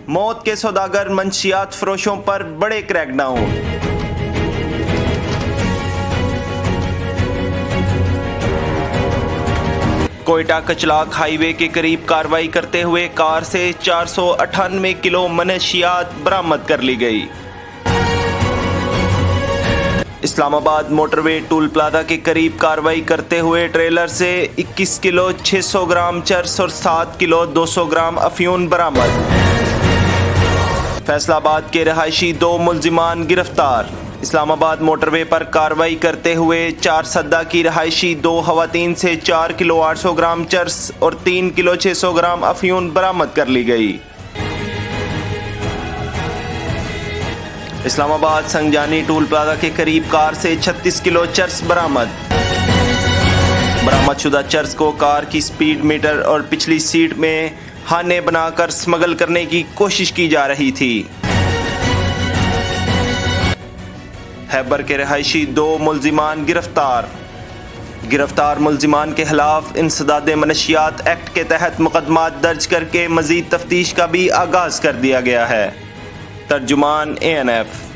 मौत के सौदागर मंशियात फरोशों पर बड़े क्रैकडाउन। कोयटा कचलाक हाईवे के करीब कार्रवाई करते हुए कार से 498 किलो मनशियात बरामद कर ली गई। इस्लामाबाद मोटरवे टूल प्लाजा के करीब कार्रवाई करते हुए ट्रेलर से 21 किलो 600 ग्राम चरस और 7 किलो 200 ग्राम अफयून बरामद। फैसलाबाद के रहायशी 2 मुल्जिमान गिरफ्तार। इस्लामाबाद मोटरवे पर कार्रवाई करते हुए 4 सद्दा की रहायशी 2 खवातीन से 4 किलो 800 ग्राम चरस और 3 किलो 600 ग्राम अफयून बरामद कर ली गई। इस्लामाबाद संगजानी टूल प्लाजा के करीब कार से 36 किलो चरस बरामद। बरामदशुदा चरस को कार की स्पीड मीटर और पिछली सीट में हाने बनाकर स्मगल करने की कोशिश की जा रही थी। हैबर के रहायशी 2 मुल्जिमान गिरफ्तार मुल्जिमान के खिलाफ इंसदाद मनशियात एक्ट के तहत मुकदमात दर्ज करके मजीद तफ्तीश का भी आगाज कर दिया गया है। तर्जुमान ANF।